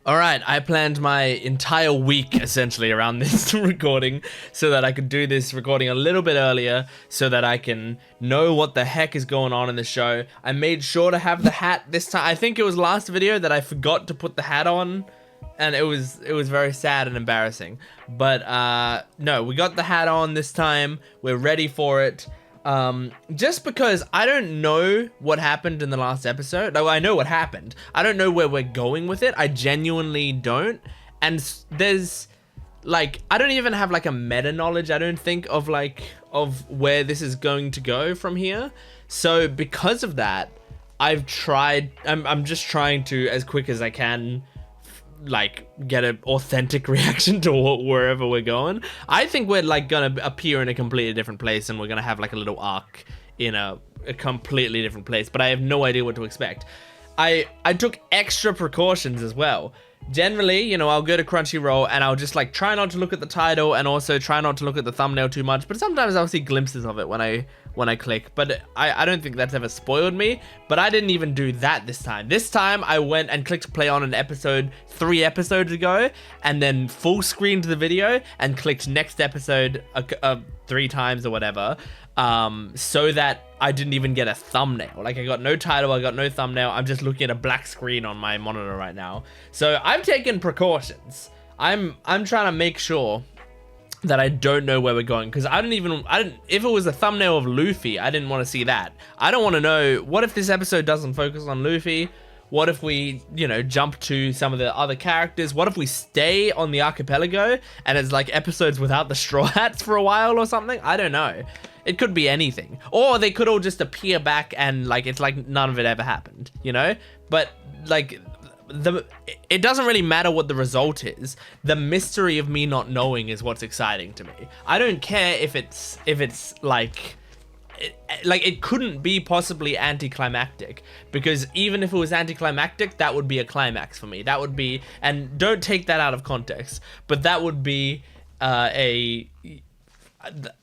All right, I planned my entire week essentially around this recording so that I could do this recording a little bit earlier so that I can know what the heck is going on in the show. I made sure to have the hat this time. I think it was last video that I forgot to put the hat on, and it was very sad and embarrassing. But no, we got the hat on this time. We're ready for it. Just because I don't know what happened in the last episode. Like, I know what happened. I don't know where we're going with it. I genuinely don't. And there's like, I don't even have like a meta knowledge, I don't think, of where this is going to go from here. So because of that, I'm just trying to, as quick as I can, like get an authentic reaction to wherever we're going. I think we're like gonna appear in a completely different place, and we're gonna have like a little arc in a completely different place, but I have no idea what to expect. I took extra precautions as well. Generally, you know, I'll go to Crunchyroll and I'll just like try not to look at the title and also try not to look at the thumbnail too much, but sometimes I'll see glimpses of it when I click. But I don't think that's ever spoiled me, but I didn't even do that this time. This time I went and clicked play on an episode 3 episodes ago, and then full screened the video and clicked next episode 3 times or whatever, so that I didn't even get a thumbnail. Like, I got no title, I got no thumbnail. I'm just looking at a black screen on my monitor right now. So I've taken precautions. I'm trying to make sure that I don't know where we're going, because if it was a thumbnail of Luffy, I didn't want to see that. I don't want to know, what if this episode doesn't focus on Luffy? What if we, you know, jump to some of the other characters? What if we stay on the archipelago and it's like episodes without the Straw Hats for a while or something? I don't know. It could be anything. Or they could all just appear back and like it's like none of it ever happened, you know? But like, it doesn't really matter what the result is. The mystery of me not knowing is what's exciting to me. I don't care if it's like it couldn't be possibly anticlimactic, because even if it was anticlimactic, that would be a climax for me. That would be, and don't take that out of context, but that would be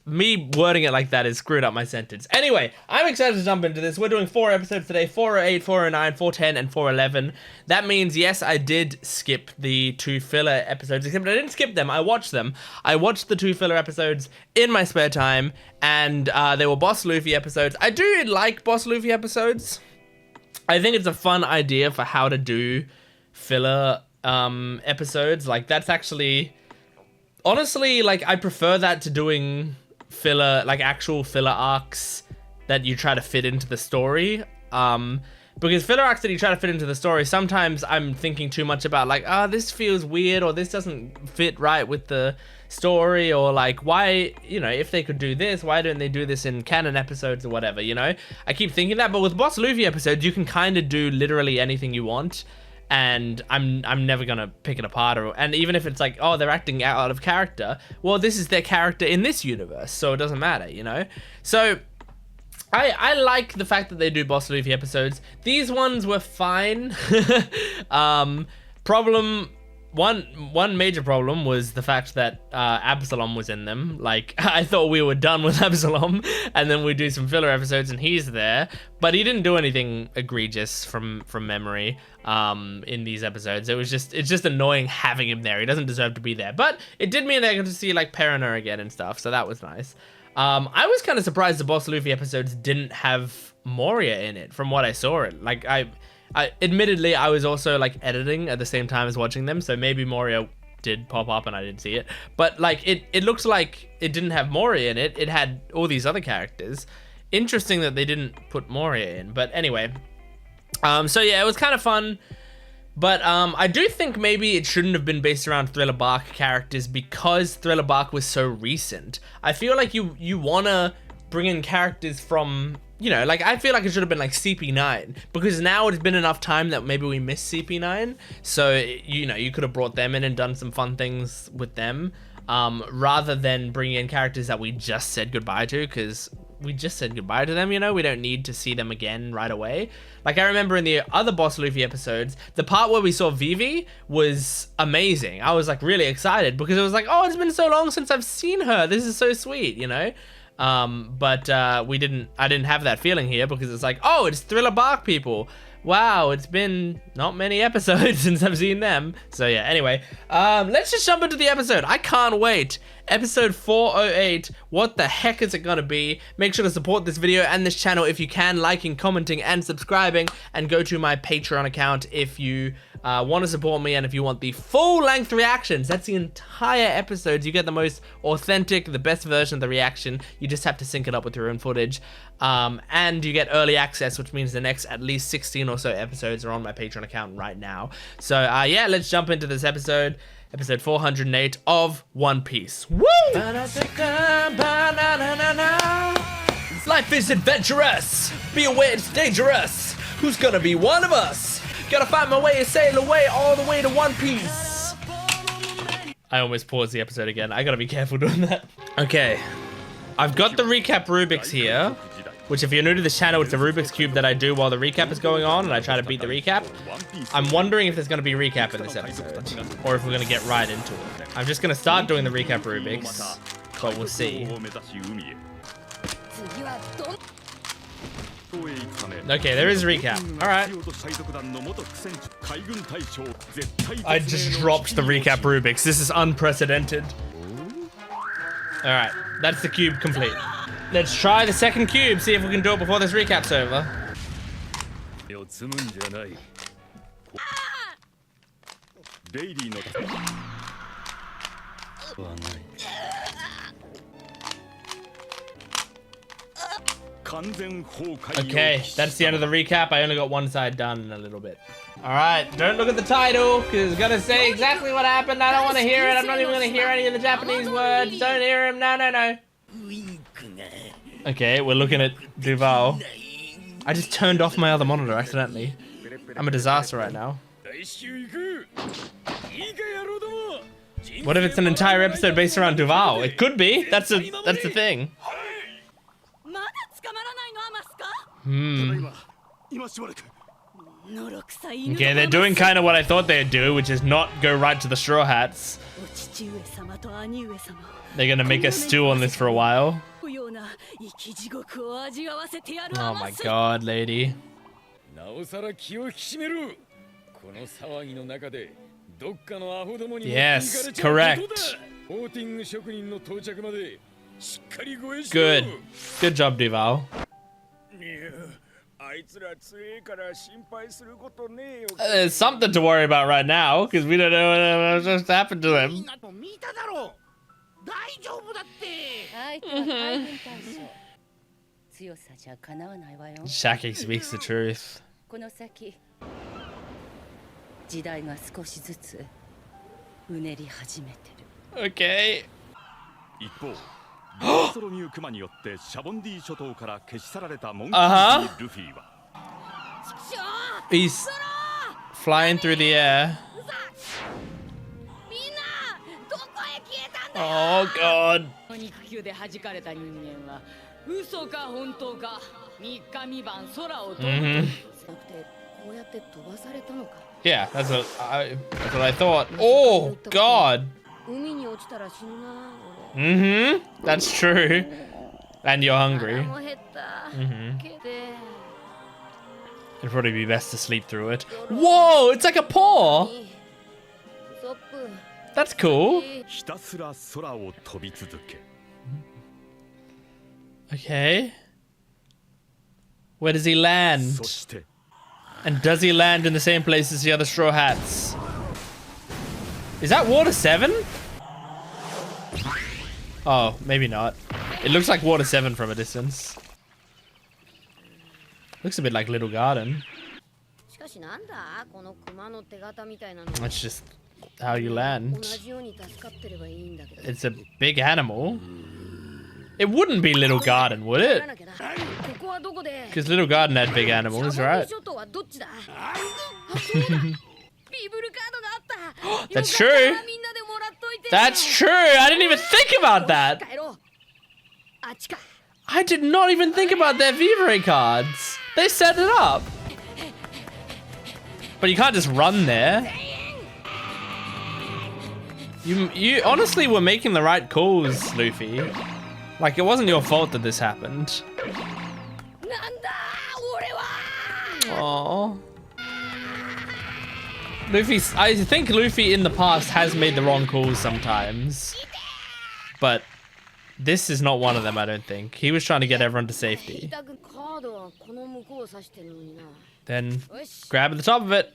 me wording it like that is screwed up my sentence. Anyway, I'm excited to jump into this. We're doing 4 episodes today: 408, 409, 410, and 411. That means, yes, I did skip the 2 filler episodes, except I didn't skip them. I watched them. I watched the 2 filler episodes in my spare time, and they were Boss Luffy episodes. I do like Boss Luffy episodes. I think it's a fun idea for how to do filler episodes. Like, that's actually... honestly, like, I prefer that to doing filler, like actual filler arcs that you try to fit into the story. Because filler arcs that you try to fit into the story, sometimes I'm thinking too much about like, this feels weird, or this doesn't fit right with the story, or like, why, you know, if they could do this, why don't they do this in canon episodes or whatever, you know? I keep thinking that, but with Boss Luffy episodes, you can kind of do literally anything you want. And I'm never gonna pick it apart, and even if it's like, oh, they're acting out of character, well, this is their character in this universe, so it doesn't matter, you know? So I like the fact that they do Boss Luffy episodes. These ones were fine. One major problem was the fact that Absalom was in them. Like, I thought we were done with Absalom, and then we do some filler episodes and he's there, but he didn't do anything egregious from memory in these episodes. It's just annoying having him there. He doesn't deserve to be there, but it did mean that I got to see like Perina again and stuff, so that was nice. I was kind of surprised the Boss Luffy episodes didn't have Moria in it from what I saw. Like, admittedly, I was also like editing at the same time as watching them, so maybe Moria did pop up and I didn't see it. But like, it looks like it didn't have Moria in it. It had all these other characters. Interesting that they didn't put Moria in. But anyway, so yeah, it was kind of fun. But I do think maybe it shouldn't have been based around Thriller Bark characters, because Thriller Bark was so recent. I feel like you wanna bring in characters from, you know, like, I feel like it should have been like CP9, because now it's been enough time that maybe we missed CP9, so, you know, you could have brought them in and done some fun things with them, rather than bringing in characters that we just said goodbye to, because we just said goodbye to them, you know? We don't need to see them again right away. Like, I remember in the other Boss Luffy episodes, the part where we saw Vivi was amazing. I was like really excited, because it was like, oh, it's been so long since I've seen her. This is so sweet, you know? But I didn't have that feeling here, because it's like, oh, it's Thriller Bark people. Wow, it's been not many episodes since I've seen them. So yeah, anyway, let's just jump into the episode. I can't wait. Episode 408. What the heck is it gonna be? Make sure to support this video and this channel if you can, liking, commenting, and subscribing. And go to my Patreon account if you want to support me and if you want the full-length reactions. That's the entire episodes. You get the most authentic, the best version of the reaction. You just have to sync it up with your own footage. And you get early access, which means the next at least 16 or so episodes are on my Patreon account right now. So yeah, let's jump into this episode. Episode 408 of One Piece. Woo! Life is adventurous. Be aware it's dangerous. Who's gonna be one of us? Gotta find my way and sail away all the way to One Piece. I almost paused the episode again. I gotta be careful doing that. Okay. I've got the recap Rubik's here, which if you're new to this channel, it's a Rubik's Cube that I do while the recap is going on, and I try to beat the recap. I'm wondering if there's going to be recap in this episode, or if we're going to get right into it. I'm just going to start doing the recap Rubik's, but we'll see. Okay, there is recap. Alright. I just dropped the recap Rubik's. This is unprecedented. Alright, that's the cube complete. Let's try the second cube, see if we can do it before this recap's over. Okay, that's the end of the recap. I only got one side done in a little bit. Alright, don't look at the title, because it's gonna say exactly what happened. I don't want to hear it. I'm not even gonna hear any of the Japanese words. Don't hear him. No, no, no. Okay, we're looking at Duval. I just turned off my other monitor accidentally. I'm a disaster right now. What if it's an entire episode based around Duval? It could be. That's the thing. Okay, they're doing kind of what I thought they'd do, which is not go right to the Straw Hats. They're gonna make a stew on this for a while. Oh my god, lady. Yes, correct. Good. Good job, Duval. There's something to worry about right now, because we don't know what just happened to him. Shaki speaks the truth. Okay. He's flying through the air. Oh god. Yeah, that's what I thought. Oh god. That's true. And you're hungry. It'd probably be best to sleep through it. Whoa, it's like a paw. That's cool. Okay. Where does he land? And does he land in the same place as the other Straw Hats? Is that Water 7? Oh, maybe not. It looks like Water 7 from a distance. Looks a bit like Little Garden. That's just how you land. It's a big animal. It wouldn't be Little Garden, would it? Because Little Garden had big animals, right? That's true. That's true. I didn't even think about that. I did not even think about their Vivre cards. They set it up. But you can't just run there. You honestly were making the right calls, Luffy. Like, it wasn't your fault that this happened. Aww. I think Luffy in the past has made the wrong calls sometimes. But this is not one of them, I don't think. He was trying to get everyone to safety. Then grab at the top of it.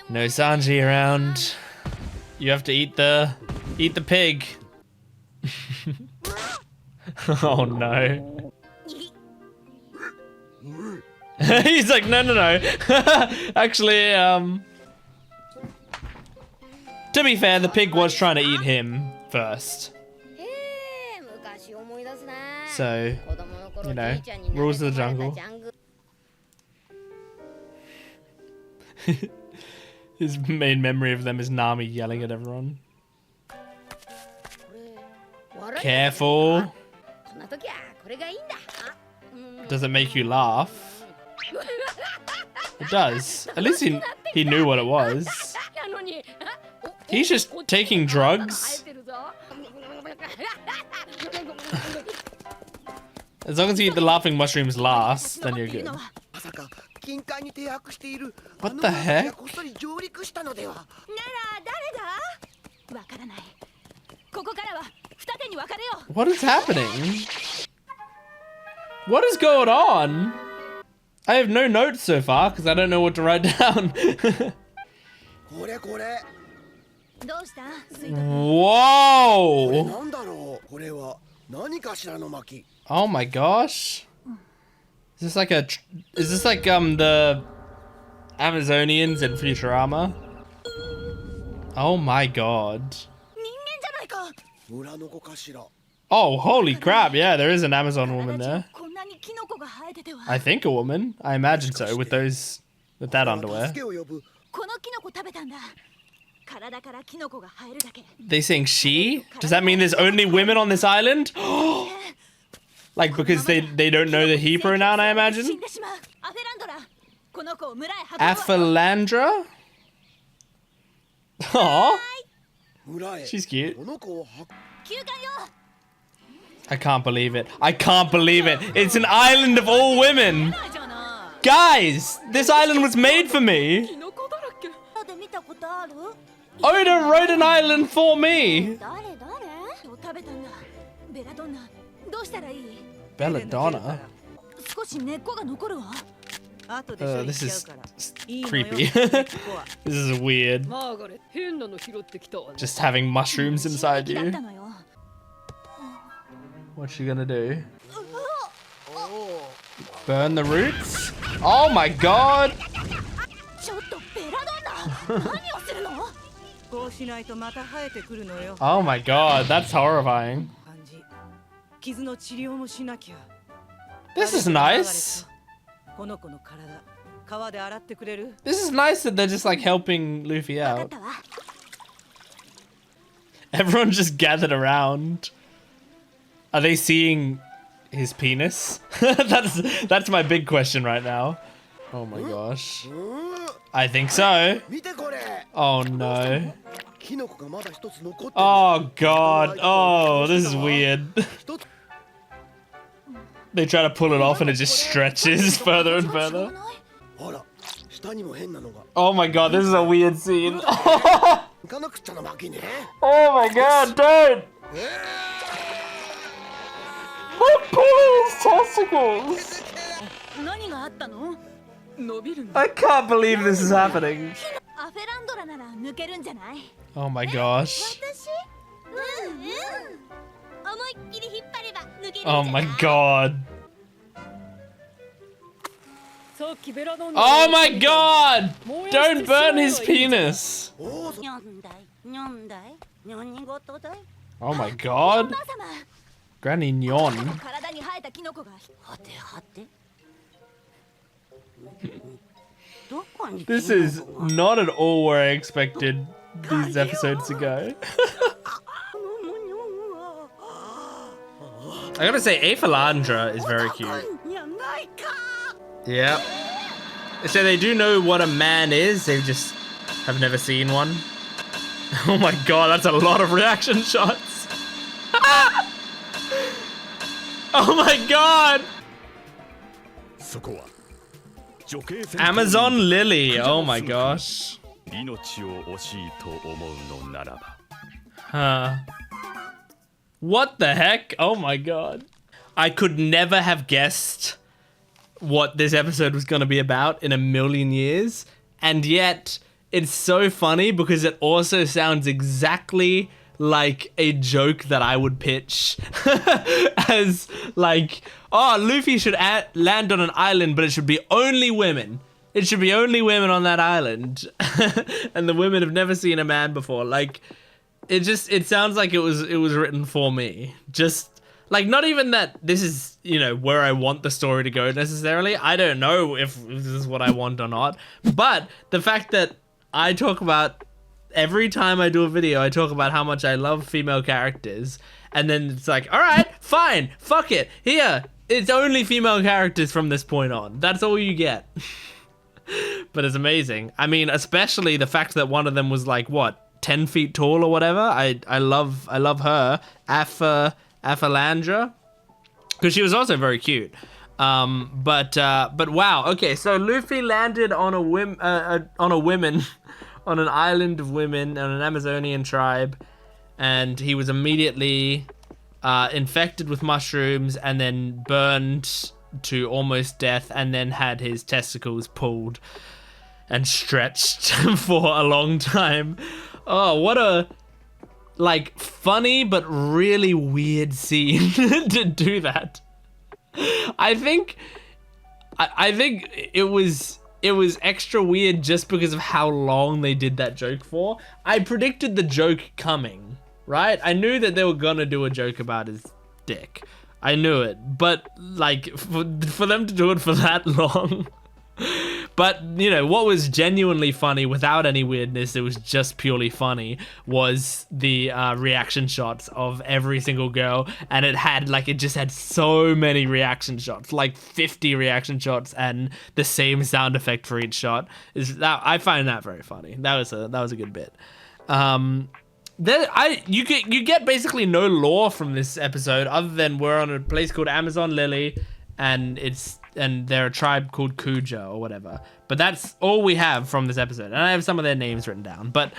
No Sanji around. You have to eat the pig. Oh no. He's like, no. Actually, to be fair, the pig was trying to eat him first. So, you know, rules of the jungle. His main memory of them is Nami yelling at everyone. Careful. Does it make you laugh? It does. At least he knew what it was. He's just taking drugs. As long as you eat the laughing mushrooms last, then you're good. What the heck? What is happening? What is going on? I have no notes so far because I don't know what to write down. Whoa! Oh my gosh! Is this like the Amazonians in Futurama? Oh my god! Oh, holy crap! Yeah, there is an Amazon woman there. I think a woman. I imagine so with that underwear. They saying she? Does that mean there's only women on this island? Like because they don't know the he pronoun, I imagine? Aphelandra? Aww. She's cute. I can't believe it. I can't believe it. It's an island of all women. Guys, this island was made for me. Oda wrote an island for me. Belladonna? This is creepy. This is weird. Just having mushrooms inside you. What's she gonna do? Burn the roots? Oh my god! Oh my god, that's horrifying. This is nice. This is nice that they're just like helping Luffy out. Everyone just gathered around. Are they seeing his penis? That's my big question right now. Oh my gosh. I think so. Oh no. Oh god. Oh, this is weird. They try to pull it off and it just stretches further and further. Oh my god, this is a weird scene. Oh my god, don't! Look, pulling his testicles! I can't believe this is happening. Oh my gosh. Oh my god. Oh my god! Don't burn his penis! Oh my god. Granny Nyon. This is not at all where I expected these episodes to go. I gotta say, Aphelandra is very cute. Yep. So they do know what a man is, they just have never seen one. Oh my god, that's a lot of reaction shots. Oh my god! Amazon Lily. Oh my gosh. What the heck? Oh my god. I could never have guessed what this episode was going to be about in a million years. And yet, it's so funny because it also sounds exactly like a joke that I would pitch. As like, oh, Luffy should land on an island, but it should be only women. It should be only women on that island. And the women have never seen a man before. Like, it sounds like it was written for me. Just like, not even that this is, you know, where I want the story to go necessarily. I don't know if this is what I want or not. But the fact that I talk about, every time I do a video, I talk about how much I love female characters. And then it's like, all right, fine, fuck it. Here, it's only female characters from this point on. That's all you get. But it's amazing. I mean, especially the fact that one of them was like, what, 10 feet tall or whatever. I love her, Afalandra, because she was also very cute. But wow. Okay, so Luffy landed on a women on an island of women on an Amazonian tribe, and he was immediately infected with mushrooms and then burned to almost death, and then had his testicles pulled and stretched for a long time. Oh, what a, like, funny but really weird scene to do that. I think it was extra weird just because of how long they did that joke for. I predicted the joke coming, right? I knew that they were gonna do a joke about his dick. I knew it, but like for them to do it for that long. But, you know, what was genuinely funny without any weirdness, it was just purely funny, was the reaction shots of every single girl. And it just had so many reaction shots, like 50 reaction shots, and the same sound effect for each shot. I find that very funny. That was a good bit. You get basically no lore from this episode other than we're on a place called Amazon Lily, and they're a tribe called Kuja or whatever. But that's all we have from this episode. And I have some of their names written down. But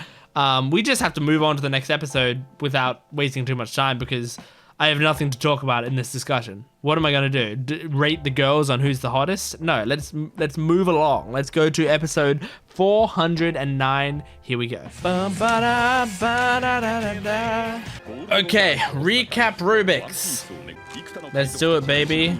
we just have to move on to the next episode without wasting too much time, because I have nothing to talk about in this discussion. What am I going to do? Rate the girls on who's the hottest? No, let's move along. Let's go to episode 409. Here we go. Okay, recap Rubik's. Let's do it, baby.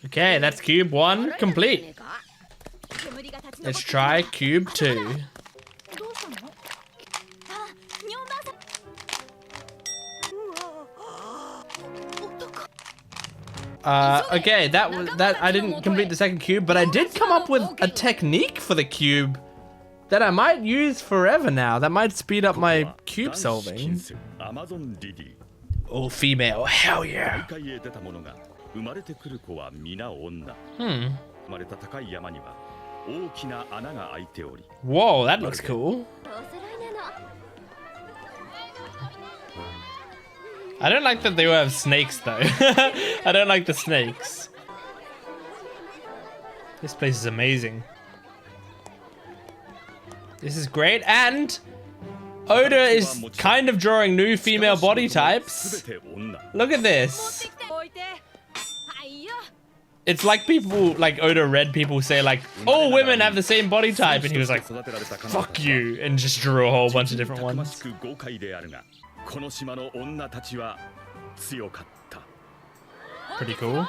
Okay, that's cube 1 complete. Let's try cube 2. Okay, that I didn't complete the second cube, but I did come up with a technique for the cube that I might use forever now. That might speed up my cube solving. All female, hell yeah. Whoa, that looks cool. I don't like that they have snakes though. I don't like the snakes. This place is amazing. This is great, and Oda is kind of drawing new female body types. Look at this. It's like people, like Oda read people say like, all women have the same body type, and he was like, fuck you, and just drew a whole bunch of different ones. Pretty cool.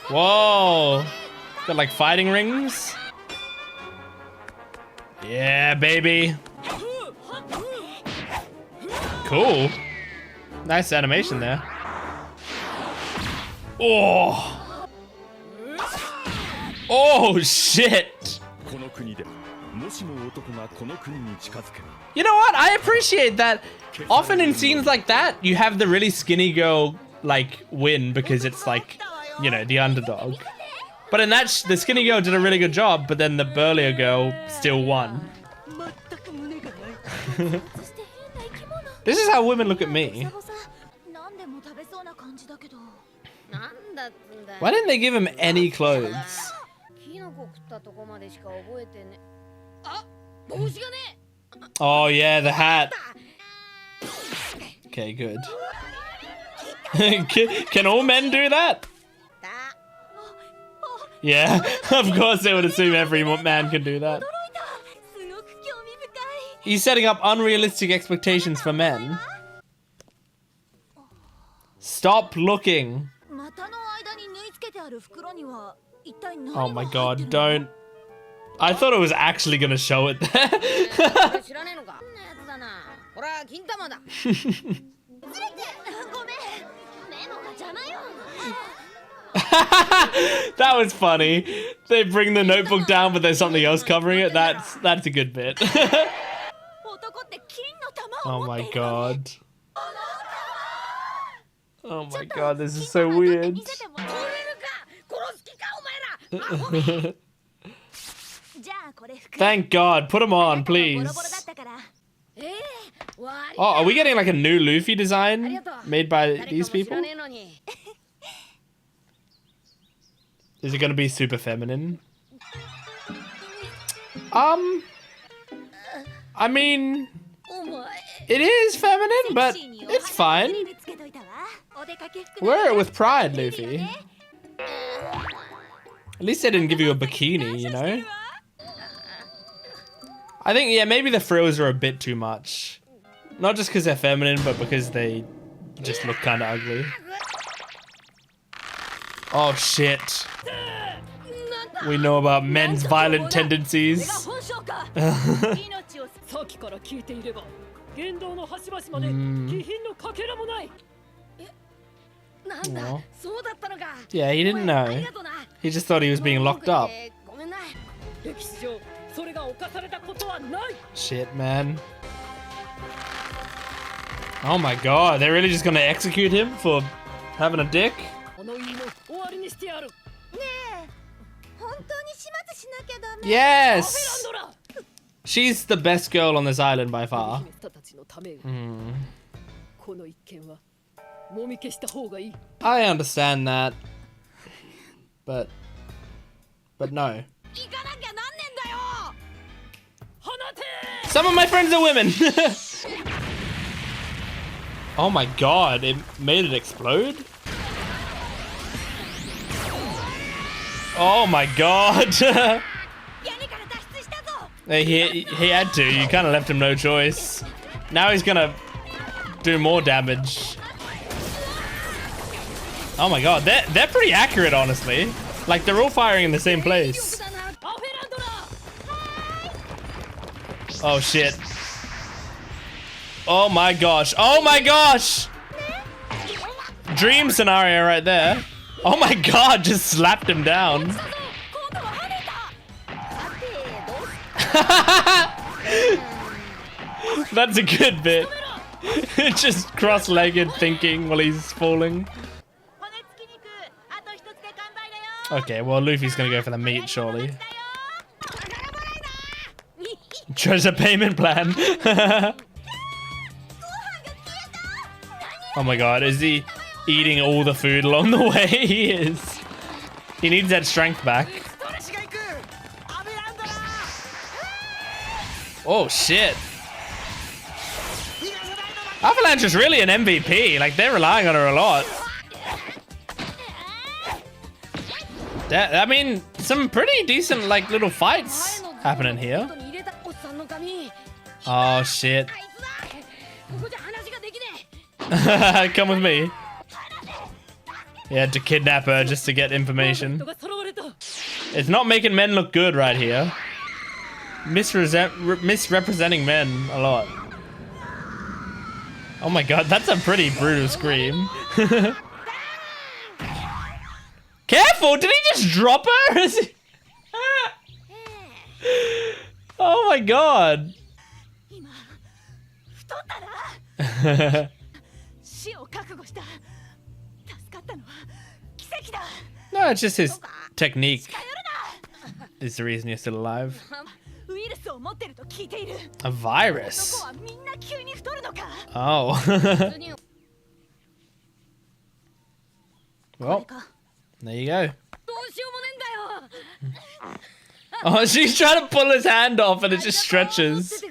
Whoa. Got like fighting rings. Yeah, baby. Cool. Nice animation there. Oh. Oh, shit. You know what? I appreciate that. Often in scenes like that, you have the really skinny girl, like, win because it's like, you know, the underdog. But in that, the skinny girl did a really good job, but then the burlier girl still won. This is how women look at me. Why didn't they give him any clothes? Oh yeah, the hat. Okay, good. Can all men do that? Yeah, of course they would assume every man can do that. He's setting up unrealistic expectations for men. Stop looking. Oh my god, don't. I thought it was actually gonna show it there. That was funny. They bring the notebook down, but there's something else covering it. That's a good bit. Oh my god. Oh my god, this is so weird. Thank god, put him on, please. Oh, are we getting like a new Luffy design made by these people? Is it gonna be super feminine? I mean, it is feminine, but it's fine. Wear it with pride, Luffy. At least they didn't give you a bikini, you know? I think, yeah, maybe the frills are a bit too much. Not just because they're feminine, but because they just look kind of ugly. Oh, shit. We know about men's violent tendencies. Oh. Yeah, he didn't know. He just thought he was being locked up. Shit, man. Oh my god, they're really just gonna execute him for having a dick? Yes! She's the best girl on this island by far. I understand that. But no. Some of my friends are women! Oh my god, it made it explode? Oh my god! he had to, you kind of left him no choice. Now he's gonna do more damage. Oh my god, they're pretty accurate, honestly. Like, they're all firing in the same place. Oh shit. Oh my gosh. Oh my gosh! Dream scenario right there. Oh my god, just slapped him down. That's a good bit. Just cross-legged thinking while he's falling. Okay, well, Luffy's gonna go for the meat, surely. Treasure payment plan. Oh my god, is he eating all the food along the way? He is. He needs that strength back. Oh shit. Avalanche is really an MVP. Like, they're relying on her a lot. I mean, some pretty decent, like, little fights happening here. Oh shit. Come with me. He had to kidnap her just to get information. It's not making men look good right here. Misrepresenting men a lot. Oh my god, that's a pretty brutal scream. Careful! Did he just drop her? Oh my god. No, it's just his technique is the reason you're still alive. A virus? Oh. Well, there you go. Oh, she's trying to pull his hand off and it just stretches.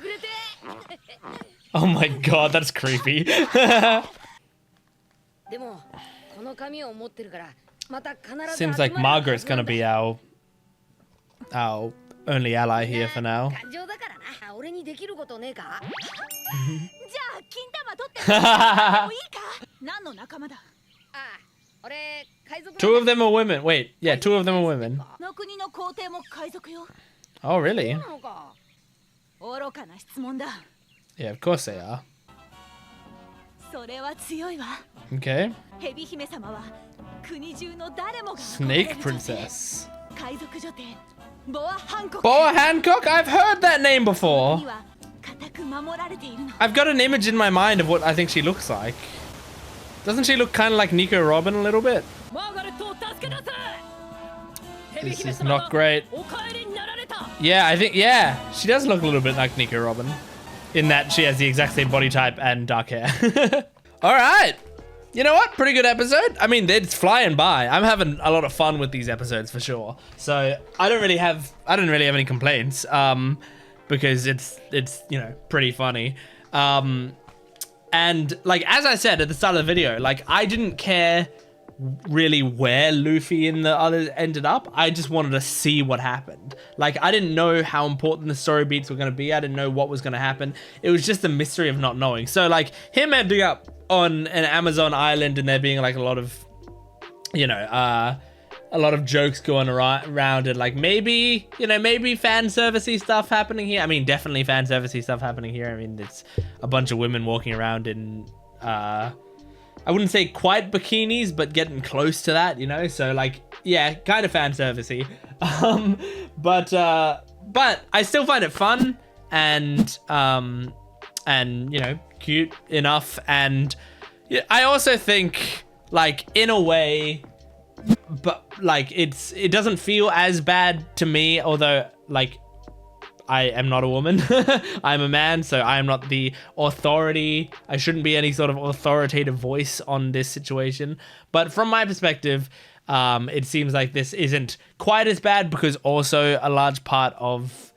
Oh my god, that's creepy. Seems like Margaret's gonna be our only ally here for now. Two of them are women. Wait, yeah, two of them are women. Oh, really? Yeah, of course they are. Okay. Snake Princess. Boa Hancock? I've heard that name before. I've got an image in my mind of what I think she looks like. Doesn't she look kind of like Nico Robin a little bit? This is not great. Yeah, I think, yeah, she does look a little bit like Nico Robin. In that she has the exact same body type and dark hair. All right. You know what? Pretty good episode. I mean, it's flying by. I'm having a lot of fun with these episodes for sure. So I don't really have any complaints. Because it's you know, pretty funny. And like, as I said at the start of the video, like I didn't care really where Luffy and the others ended up. I just wanted to see what happened. Like, I didn't know how important the story beats were going to be. I didn't know what was going to happen. It was just the mystery of not knowing. So like him ending up on an Amazon island and there being like a lot of, you know, a lot of jokes going around and like maybe, you know, maybe fan servicey stuff happening here. I mean, definitely fan servicey stuff happening here. I mean, it's a bunch of women walking around in, I wouldn't say quite bikinis, but getting close to that, you know? So like, yeah, kind of fan servicey. But I still find it fun and you know, cute enough. And yeah, I also think like in a way, but like it doesn't feel as bad to me, although like I am not a woman. I'm a man, so I am not the authority. I shouldn't be any sort of authoritative voice on this situation. But from my perspective, it seems like this isn't quite as bad because also a large part of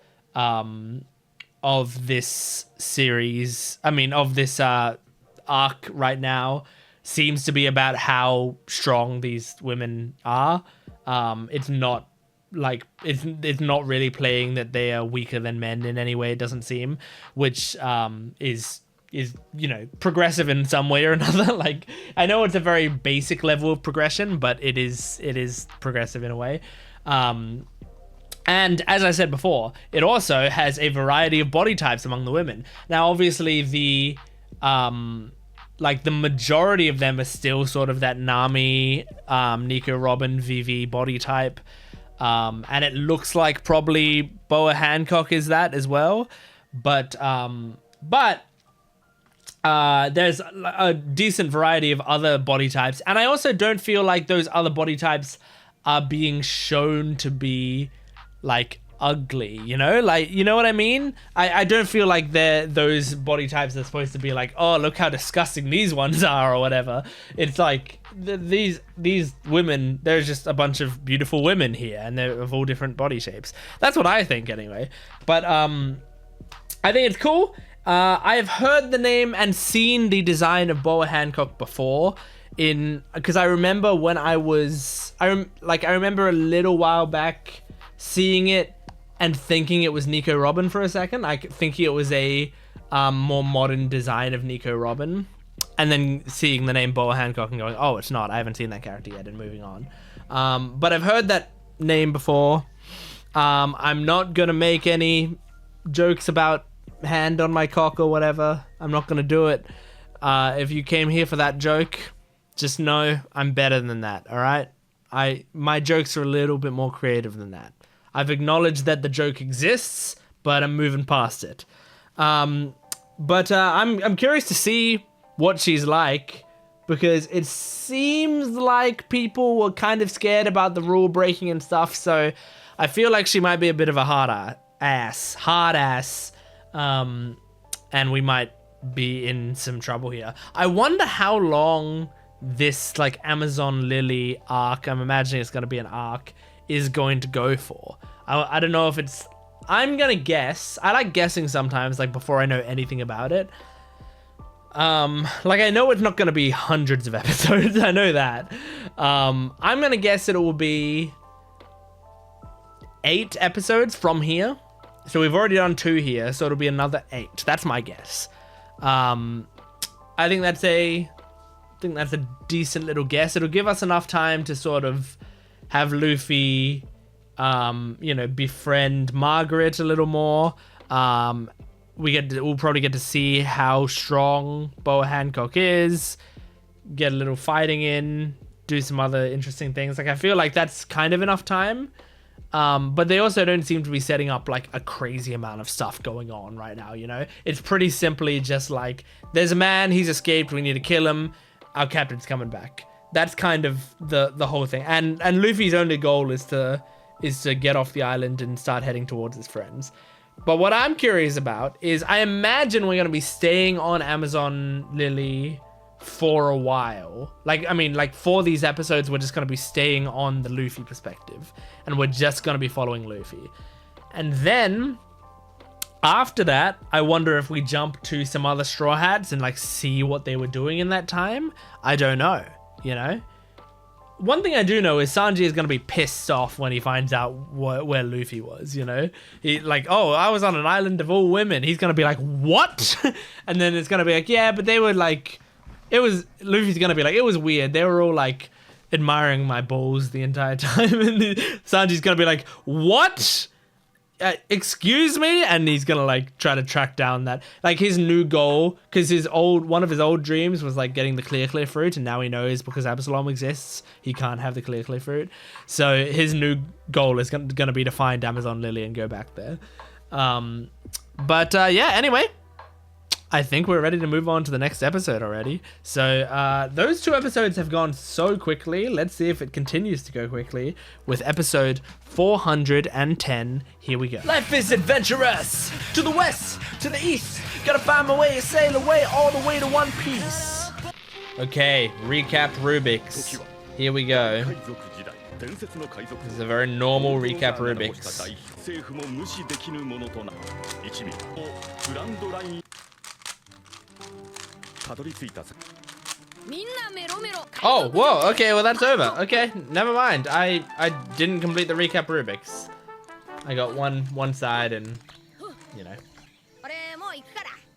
this series, I mean, of this arc right now seems to be about how strong these women are. It's not like it's not really playing that they are weaker than men in any way. It doesn't seem, which is you know, progressive in some way or another. Like, I know it's a very basic level of progression, but it is progressive in a way. And as I said before, it also has a variety of body types among the women. Now, obviously, the like the majority of them are still sort of that Nami, Nico Robin, Vivi body type. And it looks like probably Boa Hancock is that as well. But there's a decent variety of other body types. And I also don't feel like those other body types are being shown to be like ugly, you know, like, you know what I mean? I don't feel like those body types are supposed to be like, oh, look how disgusting these ones are or whatever. It's like these women, there's just a bunch of beautiful women here and they're of all different body shapes. That's what I think anyway. But I think it's cool. I have heard the name and seen the design of Boa Hancock before because I remember when I remember a little while back seeing it and thinking it was Nico Robin for a second. I thinking it was a more modern design of Nico Robin. And then seeing the name Boa Hancock and going, oh, it's not. I haven't seen that character yet, and moving on. But I've heard that name before. I'm not going to make any jokes about hand on my cock or whatever. I'm not going to do it. If you came here for that joke, just know I'm better than that, all right? My jokes are a little bit more creative than that. I've acknowledged that the joke exists, but I'm moving past it. But I'm curious to see what she's like, because it seems like people were kind of scared about the rule breaking and stuff, so I feel like she might be a bit of a hard ass, hard ass, and we might be in some trouble here. I wonder how long this like Amazon Lily arc, I'm imagining it's going to be an arc, is going to go for. I don't know if it's, I'm gonna guess. I like guessing sometimes, like before I know anything about it. Like I know it's not gonna be hundreds of episodes. I know that. I'm gonna guess it will be 8 episodes from here. So we've already done 2 here, so it'll be another 8. That's my guess. I think that's a decent little guess. It'll give us enough time to sort of have Luffy, you know, befriend Margaret a little more. We'll probably get to see how strong Boa Hancock is, get a little fighting in, do some other interesting things. Like I feel like that's kind of enough time. But they also don't seem to be setting up like a crazy amount of stuff going on right now, you know? It's pretty simply just like, there's a man, he's escaped, we need to kill him, our captain's coming back. That's kind of the whole thing. And Luffy's only goal is to get off the island and start heading towards his friends. But what I'm curious about is, I imagine we're going to be staying on Amazon Lily for a while. Like, I mean, like for these episodes, we're just going to be staying on the Luffy perspective. And we're just going to be following Luffy. And then, after that, I wonder if we jump to some other Straw Hats and like see what they were doing in that time. I don't know, you know? One thing I do know is Sanji is going to be pissed off when he finds out where Luffy was, you know? He like, oh, I was on an island of all women. He's going to be like, what? And then it's going to be like, yeah, but they were like, Luffy's going to be like, it was weird. They were all like admiring my balls the entire time. And Sanji's going to be like, what? Excuse me? And he's gonna like try to track down that, like his new goal, because one of his old dreams was like getting the clear fruit, and now he knows because Absalom exists he can't have the clear fruit, so his new goal is gonna be to find Amazon Lily and go back there. Yeah, anyway, I think we're ready to move on to the next episode already. So those 2 episodes have gone so quickly. Let's see if it continues to go quickly with episode 410. Here we go. Life is adventurous. To the west, to the east. Gotta find my way, sail away all the way to One Piece. Okay, recapped Rubik's. Here we go. This is a very normal recap Rubik's. Oh, whoa, okay, well that's over. Okay, never mind. I didn't complete the recap Rubik's. I got one side and, you know.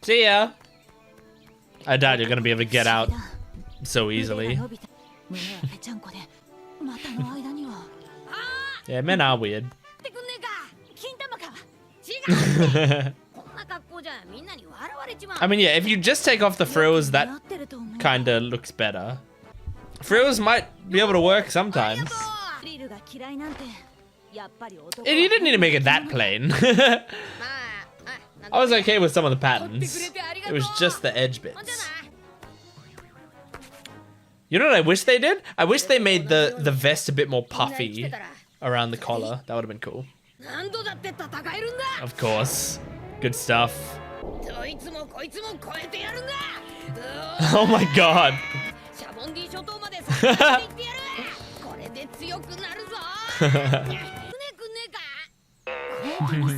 See ya! I doubt you're gonna be able to get out so easily. Yeah, men are weird. I mean, yeah, if you just take off the frills, that kinda looks better. Frills might be able to work sometimes. And you didn't need to make it that plain. I was okay with some of the patterns. It was just the edge bits. You know what I wish they did? I wish they made the vest a bit more puffy around the collar. That would have been cool. Of course. Good stuff. Oh my god.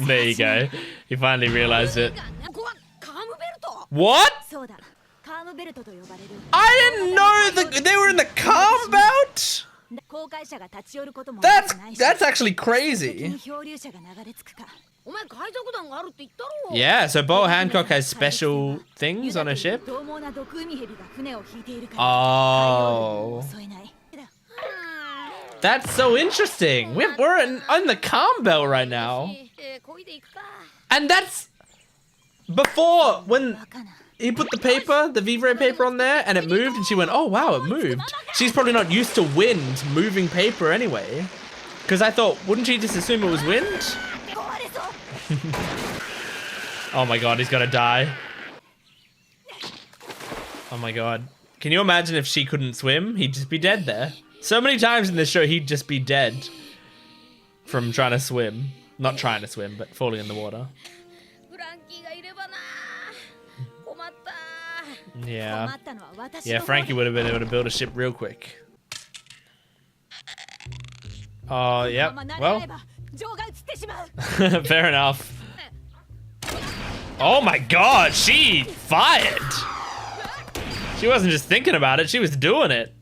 There you go. You finally realized it. What? I didn't know that they were in the calm belt? That's actually crazy. Yeah, so Boa Hancock has special things on her ship. Oh. That's so interesting. We're on the calm belt right now. And that's before, when he put the paper, the Vivre paper on there, and it moved, and she went, oh wow, it moved. She's probably not used to wind moving paper anyway. Because I thought, wouldn't she just assume it was wind? Oh my god, he's gonna die. Oh my god. Can you imagine if she couldn't swim? He'd just be dead there. So many times in this show, he'd just be dead from trying to swim. Not trying to swim, but falling in the water. Yeah. Yeah, Frankie would have been able to build a ship real quick. Oh, yep. Well. Fair enough. Oh my god, she fired! She wasn't just thinking about it, she was doing it.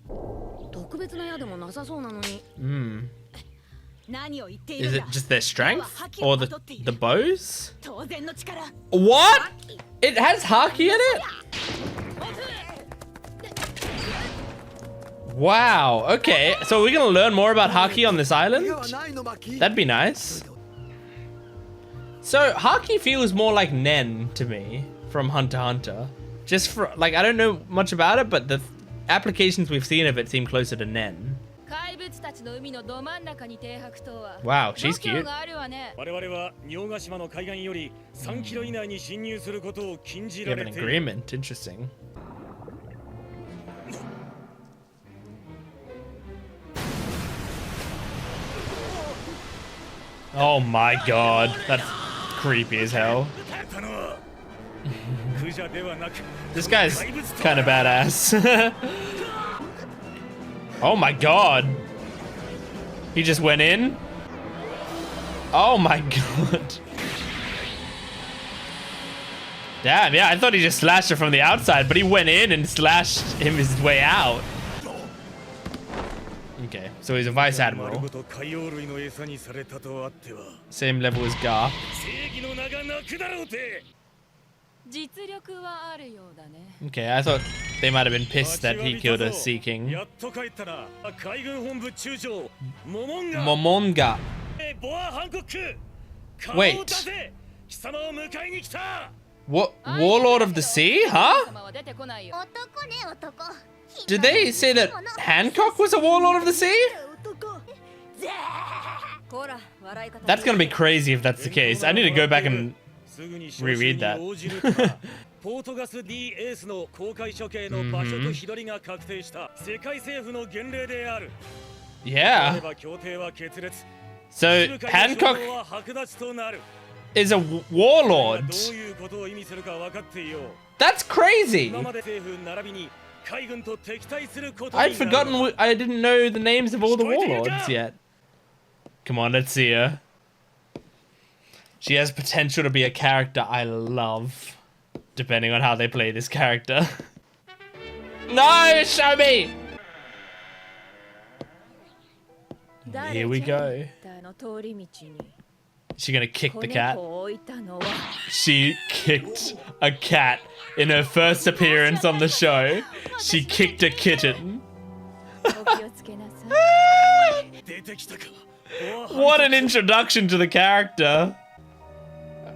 Is it just their strength? Or the bows? What? It has haki in it? Wow, okay. So we're gonna learn more about haki on this island? That'd be nice. So haki feels more like nen to me from Hunter x Hunter. Just for, like, I don't know much about it, but the applications we've seen of it seem closer to nen. Wow, she's cute. You have an agreement, interesting. Oh my god, that's creepy as hell. This guy's kind of badass. Oh my god. He just went in? Oh my god. Damn, yeah, I thought he just slashed her from the outside, but he went in and slashed him his way out. Okay, so he's a vice admiral. Same level as Gar. Okay, I thought they might have been pissed that he killed a Sea King. Momonga. Wait. What? Warlord of the Sea? Huh? Did they say that Hancock was a Warlord of the Sea? That's gonna be crazy if that's the case. I need to go back and reread that. Yeah. So Hancock is a warlord. That's crazy. I'd forgotten. I didn't know the names of all the warlords yet. Come on, let's see her. She has potential to be a character I love, depending on how they play this character. No, show me! Here we go. Is she gonna kick the cat? She kicked a cat in her first appearance on the show. She kicked a kitten. What an introduction to the character.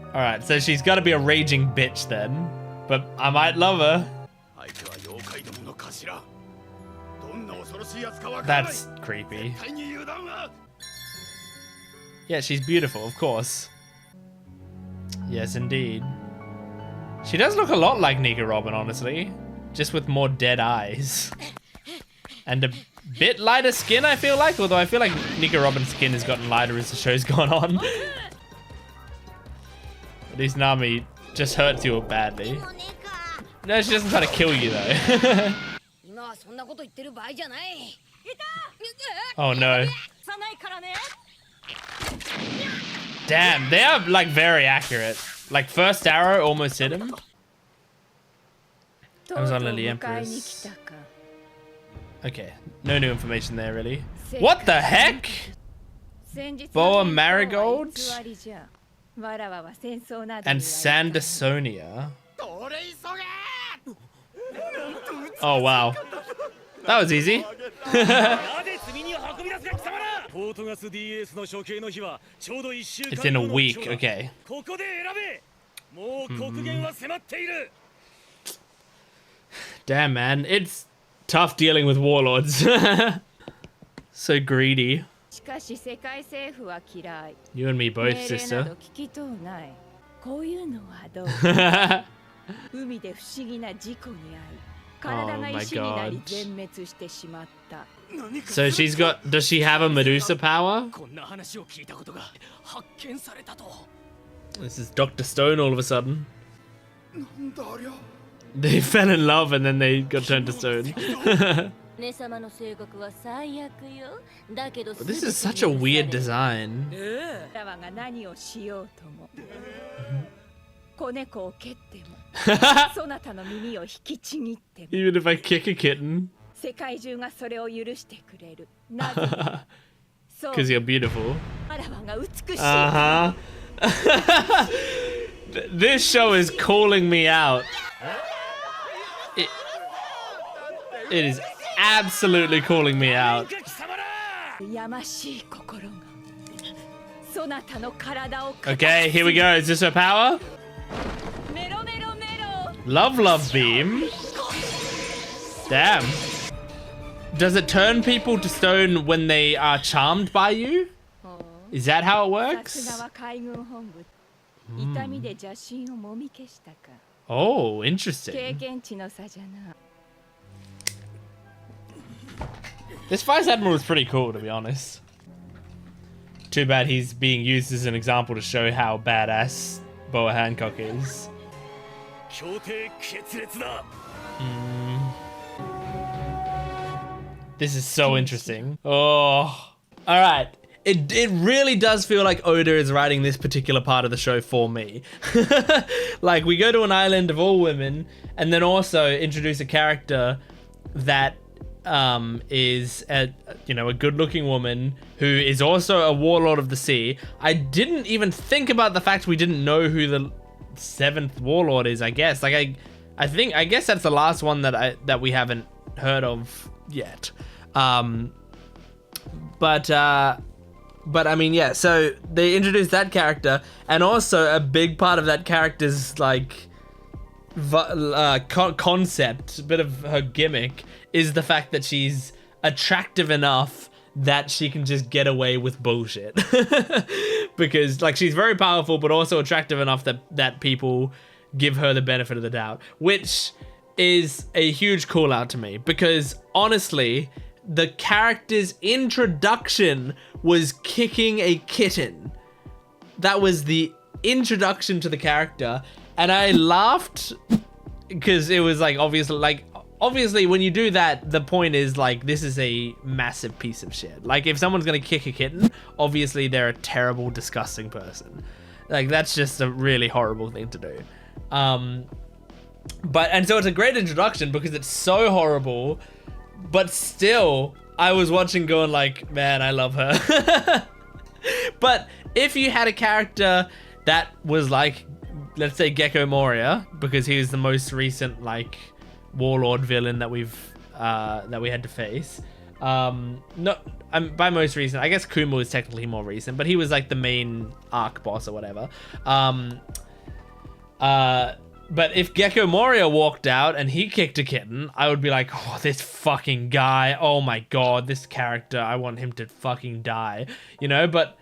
Alright, so she's gotta be a raging bitch then. But I might love her. That's creepy. Yeah, she's beautiful, of course. Yes, indeed. She does look a lot like Nika Robin, honestly. Just with more dead eyes. And a bit lighter skin, I feel like. Although I feel like Nika Robin's skin has gotten lighter as the show's gone on. At least Nami just hurts you badly. No, she doesn't try to kill you, though. Oh, no. Damn, they are, like, very accurate. Like, first arrow almost hit him. Amazon Lily Empress. Okay, no new information there, really. What the heck? Boa Marigold? And Sandersonia. Oh, wow. That was easy. It's in a week, okay. Damn, man. It's tough dealing with warlords. So greedy. You and me both, sister. Oh my god. So she's got, does she have a Medusa power? This is Dr. Stone all of a sudden. They fell in love and then they got turned to stone. This is such a weird design. Even if I kick a kitten. Because you're beautiful. Uh-huh. This show is calling me out. It is absolutely calling me out. Okay, here we go. Is this her power? Love beam. Damn. Does it turn people to stone when they are charmed by you? Is that how it works? Oh, interesting. This Vice Admiral is pretty cool, to be honest. Too bad he's being used as an example to show how badass Boa Hancock is. This is so interesting. Oh, all right. It really does feel like Oda is writing this particular part of the show for me. Like, we go to an island of all women and then also introduce a character that is a good-looking woman who is also a warlord of the sea. I didn't even think about the fact we didn't know who the 7th warlord is, I guess. Like, I guess that's the last one that we haven't heard of yet. But I mean, yeah, so they introduced that character, and also a big part of that character's like concept, a bit of her gimmick, is the fact that she's attractive enough that she can just get away with bullshit. Because like, she's very powerful, but also attractive enough that people give her the benefit of the doubt, which is a huge call out to me, because honestly, the character's introduction was kicking a kitten. That was the introduction to the character, and I laughed because it was like, obviously when you do that, the point is like, this is a massive piece of shit. Like, if someone's gonna kick a kitten, obviously they're a terrible, disgusting person. Like, that's just a really horrible thing to do. And so it's a great introduction because it's so horrible, but still, I was watching going like, man, I love her. But if you had a character that was like, let's say Gecko Moria, because he was the most recent like warlord villain that we had to face. By most recent, I guess Kuma is technically more recent, but he was like the main arc boss or whatever. But if Gecko Moria walked out and he kicked a kitten, I would be like, oh, this fucking guy. Oh my god, this character. I want him to fucking die. You know, but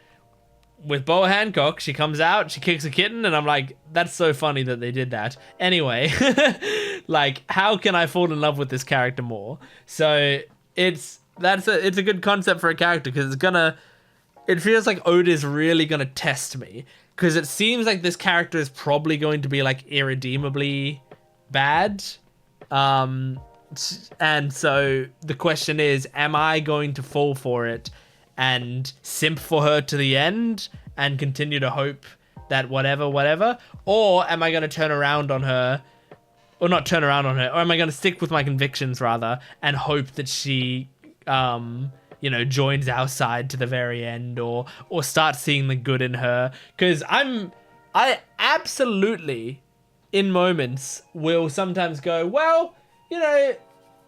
with Boa Hancock, she comes out, she kicks a kitten, and I'm like, that's so funny that they did that. Anyway, like, how can I fall in love with this character more? So it's a good concept for a character, because it feels like Oda's really gonna test me. Because it seems like this character is probably going to be like irredeemably bad. And so the question is, am I going to fall for it and simp for her to the end and continue to hope that whatever, or am I going to turn around on her, or not turn around on her, or am I going to stick with my convictions rather and hope that she, joins our side to the very end, or start seeing the good in her? Because I absolutely, in moments, will sometimes go, well,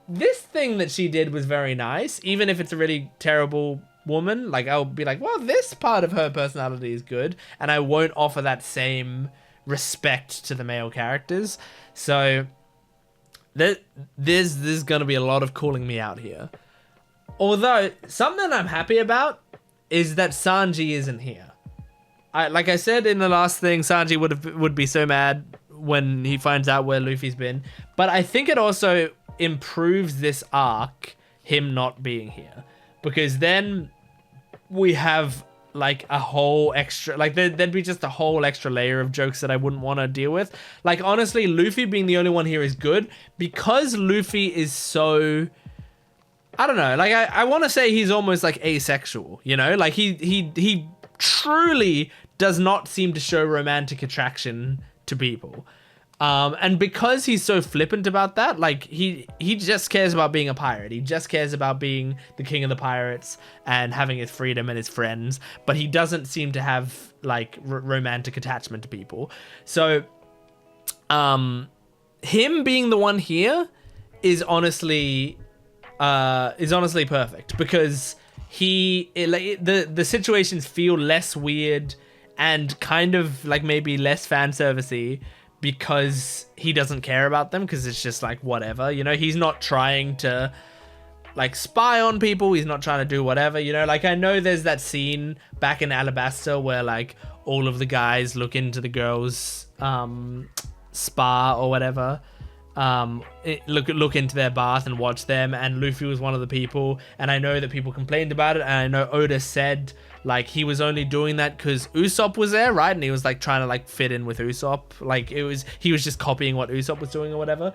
this thing that she did was very nice, even if it's a really terrible woman. Like, I'll be like, well, this part of her personality is good, and I won't offer that same respect to the male characters. So there's gonna be a lot of calling me out here. Although, something I'm happy about is that Sanji isn't here. Like I said in the last thing, Sanji would be so mad when he finds out where Luffy's been. But I think it also improves this arc, him not being here, because then we have like a whole extra, like there'd be just a whole extra layer of jokes that I wouldn't want to deal with. Like, honestly, Luffy being the only one here is good because Luffy is so, I don't know, like I want to say he's almost like asexual, you know, like he truly does not seem to show romantic attraction to people. And because he's so flippant about that, like he just cares about being a pirate. He just cares about being the king of the pirates and having his freedom and his friends, but he doesn't seem to have like romantic attachment to people. So, him being the one here is honestly perfect because the situations feel less weird and kind of like maybe less fan servicey, because he doesn't care about them, because it's just like whatever, you know. He's not trying to like spy on people, he's not trying to do whatever, you know. Like, I know there's that scene back in Alabasta where like all of the guys look into the girls spa or whatever, look into their bath and watch them, and Luffy was one of the people, and I know that people complained about it, and I know Oda said like he was only doing that because Usopp was there, right? And he was like trying to like fit in with Usopp, like he was just copying what Usopp was doing or whatever.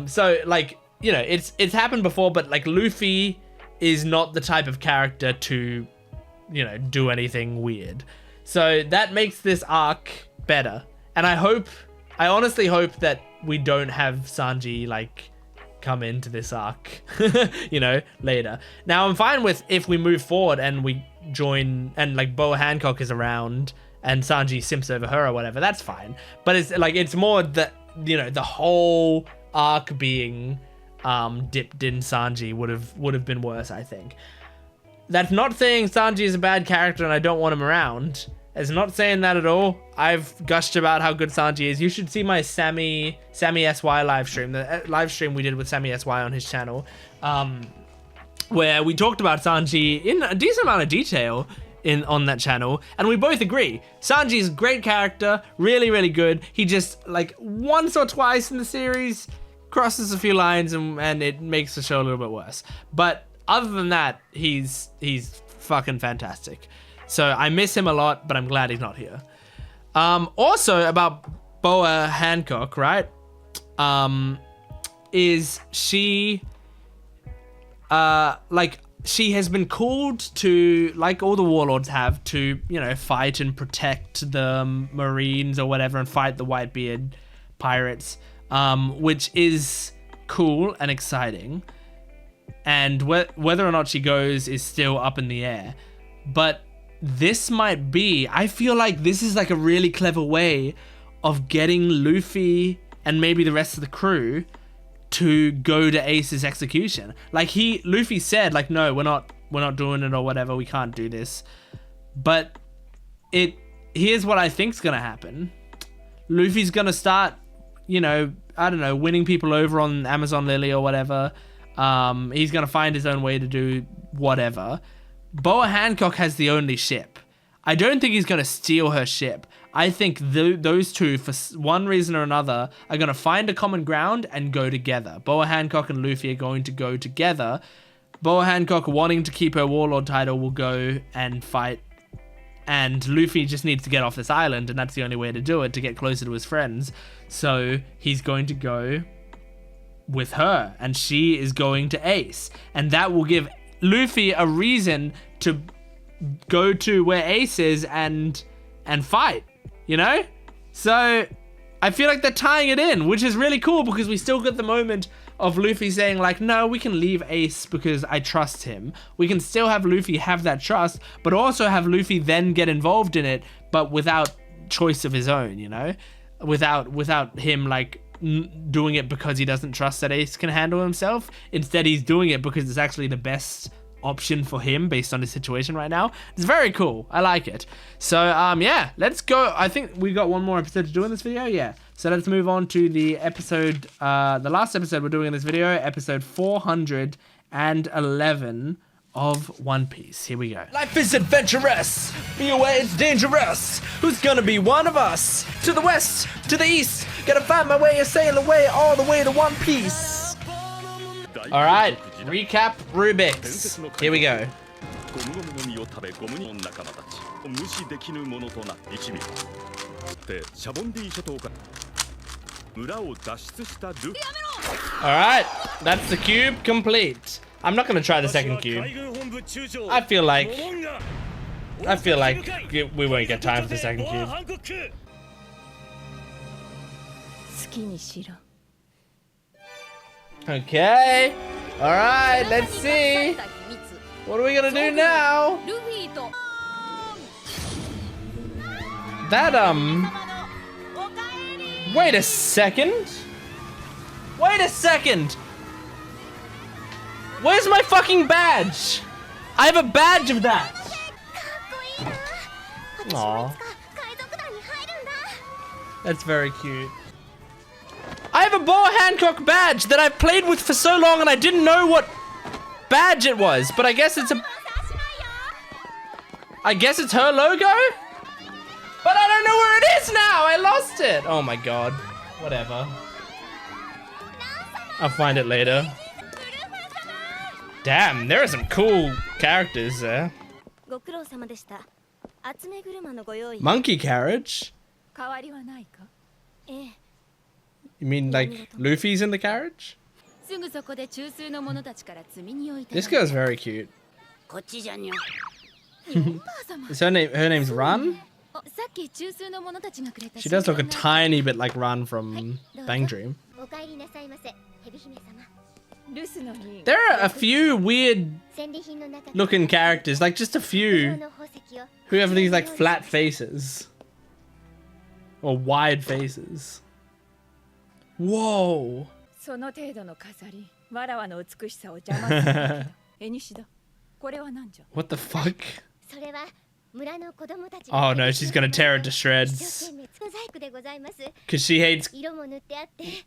So like, you know, it's happened before, but like Luffy is not the type of character to, you know, do anything weird. So that makes this arc better, and I honestly hope that we don't have Sanji like come into this arc, you know, later. Now I'm fine with if we move forward and we join and like Boa Hancock is around and Sanji simps over her or whatever, that's fine. But it's more that, you know, the whole arc being dipped in Sanji would have been worse, I think. That's not saying Sanji is a bad character and I don't want him around. It's not saying that at all. I've gushed about how good Sanji is. You should see my Sammy SY live stream, the live stream we did with Sammy SY on his channel, where we talked about Sanji in a decent amount of detail on that channel, and we both agree. Sanji's a great character, really, really good. He just, like, once or twice in the series crosses a few lines and it makes the show a little bit worse. But other than that, he's fucking fantastic. So I miss him a lot, but I'm glad he's not here. Also about Boa Hancock, right? Is she, like, she has been called to, like all the warlords have, to, you know, fight and protect the Marines or whatever and fight the Whitebeard pirates, which is cool and exciting. And whether or not she goes is still up in the air. But this might be, I feel like this is like a really clever way of getting Luffy and maybe the rest of the crew to go to Ace's execution. Like Luffy said, like, no, we're not doing it or whatever, we can't do this. But here's what I think's gonna happen. Luffy's gonna start, you know, I don't know, winning people over on Amazon Lily or whatever. He's gonna find his own way to do whatever. Boa Hancock has the only ship. I don't think he's going to steal her ship. I think those two, for one reason or another, are going to find a common ground and go together. Boa Hancock and Luffy are going to go together. Boa Hancock, wanting to keep her warlord title, will go and fight. And Luffy just needs to get off this island, and that's the only way to do it, to get closer to his friends. So he's going to go with her, and she is going to Ace. And that will give Luffy a reason to go to where Ace is and fight, you know? So I feel like they're tying it in, which is really cool, because we still get the moment of Luffy saying like, no, we can leave Ace because I trust him. We can still have Luffy have that trust, but also have Luffy then get involved in it, but without choice of his own, you know? Without him like doing it because he doesn't trust that Ace can handle himself. Instead, he's doing it because it's actually the best option for him based on his situation right now. It's very cool. I like it. So yeah, let's go. I think we got one more episode to do in this video. Yeah, so let's move on to the episode, the last episode we're doing in this video, episode 411 of One Piece. Here we go. Life is adventurous. Be aware it's dangerous. Who's gonna be one of us? To the west, to the east. Gotta find my way and sail away all the way to One Piece. Alright, recap Rubik's. Here we go. Alright, that's the cube complete. I'm not gonna try the second cube. I feel like we won't get time for the second cube. Okay. Alright, let's see. What are we gonna do now? That, wait a second. Wait a second. Where's my fucking badge? I have a badge of that. Aww. That's very cute. I have a Boa Hancock badge that I've played with for so long and I didn't know what badge it was, but I guess it's her logo? But I don't know where it is now! I lost it! Oh my god. Whatever. I'll find it later. Damn, there are some cool characters there. Monkey carriage? You mean like Luffy's in the carriage? This girl's very cute. Is her name's Ran? She does look a tiny bit like Ran from Bang Dream. There are a few weird looking characters, like just a few, who have these like flat faces. Or wide faces. Whoa. What the fuck? Oh no, she's gonna tear it to shreds. Cause she hates...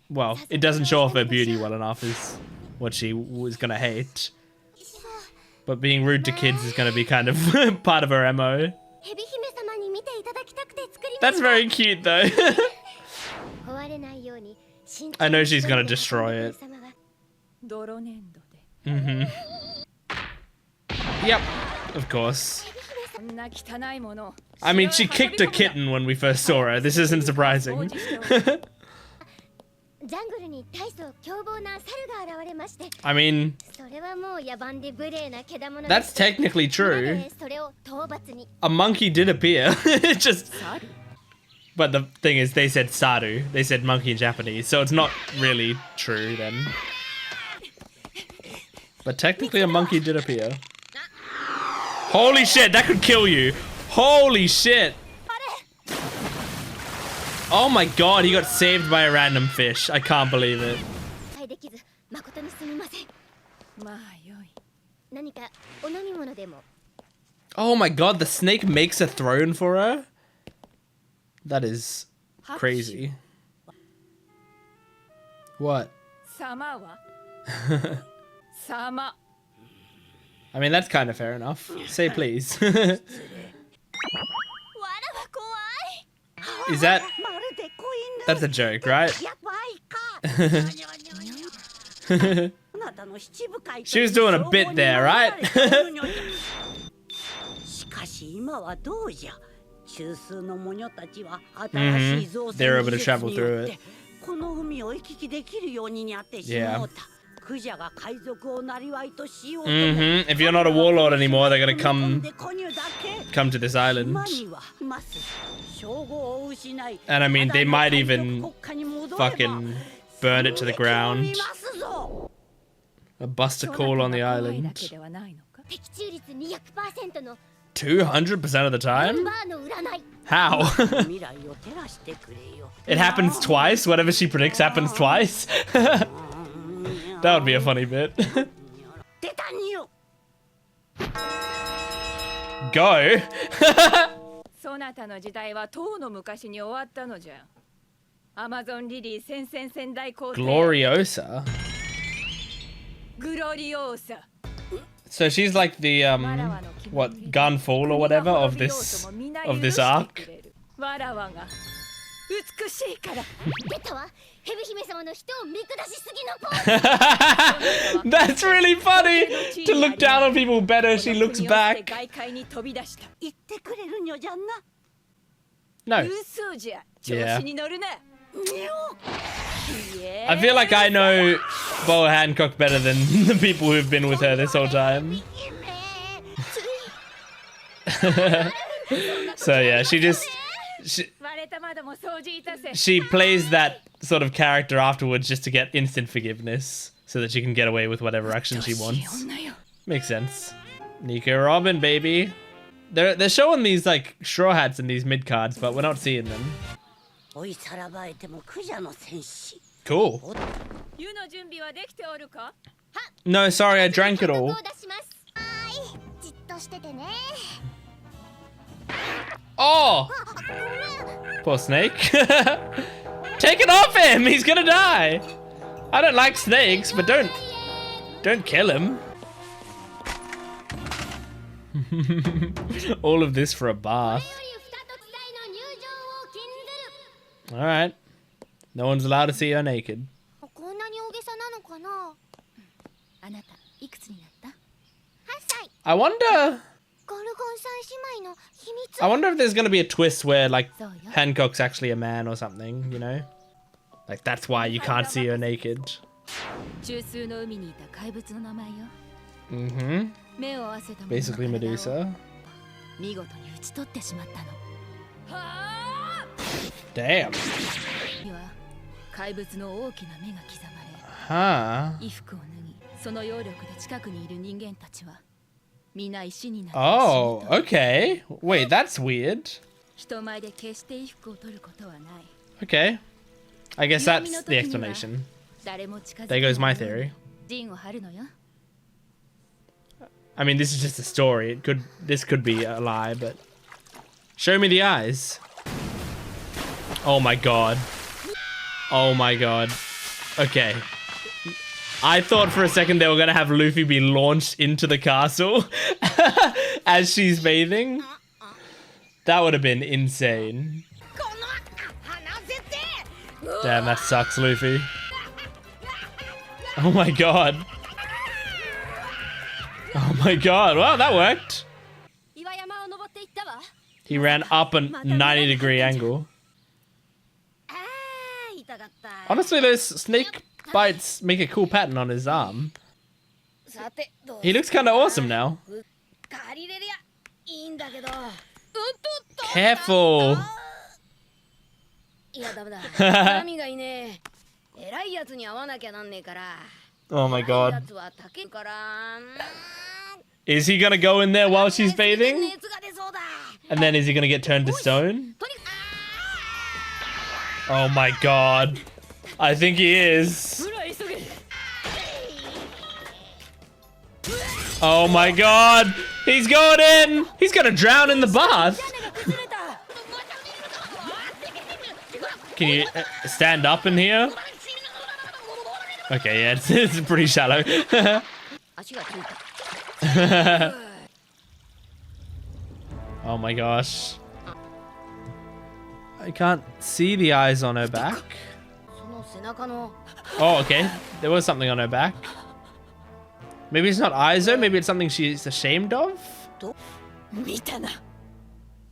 Well, it doesn't show off her beauty well enough is what she was gonna hate. But being rude to kids is gonna be kind of part of her MO. That's very cute though. I know she's gonna destroy it. Yep, of course. I mean, she kicked a kitten when we first saw her. This isn't surprising. I mean, that's technically true. A monkey did appear. Just... But the thing is, they said Saru. They said monkey in Japanese, so it's not really true then. But technically a monkey did appear. Holy shit, that could kill you. Holy shit. Oh my god, he got saved by a random fish. I can't believe it. Oh my god, the snake makes a throne for her? That is crazy. What? I mean, that's kind of fair enough. Say please. Is that... That's a joke, right? She was doing a bit there, right? They're able to travel through it. Yeah. If you're not a warlord anymore, they're gonna come to this island. And I mean, they might even fucking burn it to the ground. A buster call on the island. 200% of the time? How? It happens twice? Whatever she predicts happens twice? That would be a funny bit. Go? Gloriosa? So she's like the what, Gunfall or whatever of this arc. That's really funny. To look down on people better, she looks back. No. Yeah. I feel like I know Boa Hancock better than the people who've been with her this whole time. So yeah, she plays that sort of character afterwards just to get instant forgiveness so that she can get away with whatever action she wants. Makes sense. Nico Robin, baby. They're showing these like straw hats in these mid cards, but we're not seeing them. Cool. No, sorry, I drank it all. Oh! Poor snake. Take it off him! He's gonna die! I don't like snakes, but don't kill him. All of this for a bath. Alright. No one's allowed to see her naked. I wonder if there's gonna be a twist where like Hancock's actually a man or something, you know? Like that's why you can't see her naked. Mm-hmm. Basically Medusa. Damn. Huh. Oh, okay. Wait, that's weird. Okay. I guess that's the explanation. There goes my theory. I mean, this is just a story. This could be a lie, but show me the eyes. Oh my god. Oh my god. Okay. I thought for a second they were gonna have Luffy be launched into the castle as she's bathing. That would have been insane. Damn, that sucks, Luffy. Oh my god. Oh my god. Well, that worked. He ran up a 90-degree angle. Honestly, those snake bites make a cool pattern on his arm. He looks kind of awesome now. Careful. Oh my god. Is he gonna go in there while she's bathing? And then is he gonna get turned to stone? Oh my god. I think he is. Oh my god. He's going in. He's gonna drown in the bath. Can you stand up in here? Okay, yeah, it's pretty shallow. Oh my gosh. I can't see the eyes on her back. Oh, okay. There was something on her back. Maybe it's not eyes though. Maybe it's something she's ashamed of.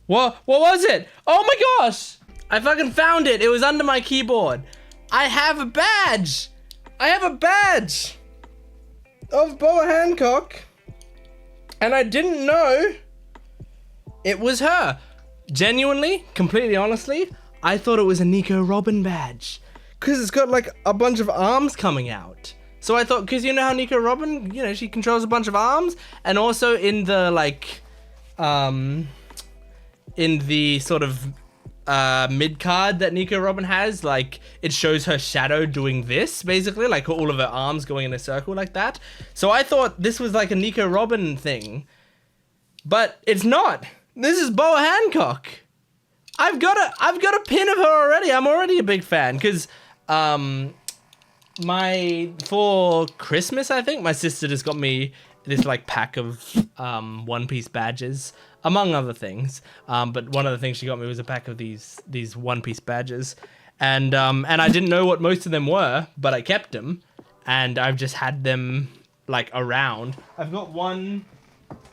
What was it? Oh my gosh! I fucking found it. It was under my keyboard. I have a badge. I have a badge of Boa Hancock. And I didn't know it was her. Genuinely, completely honestly, I thought it was a Nico Robin badge. Because it's got like a bunch of arms coming out. So I thought, because you know how Nico Robin, you know, she controls a bunch of arms. And also in the like, in the sort of mid card that Nico Robin has, like it shows her shadow doing this, basically, like all of her arms going in a circle like that. So I thought this was like a Nico Robin thing. But it's not. This is Boa Hancock. I've got a pin of her already. I'm already a big fan because for Christmas, I think my sister just got me this like pack of One Piece badges, among other things. But one of the things she got me was a pack of these One Piece badges, and I didn't know what most of them were, but I kept them, and I've just had them like around. I've got one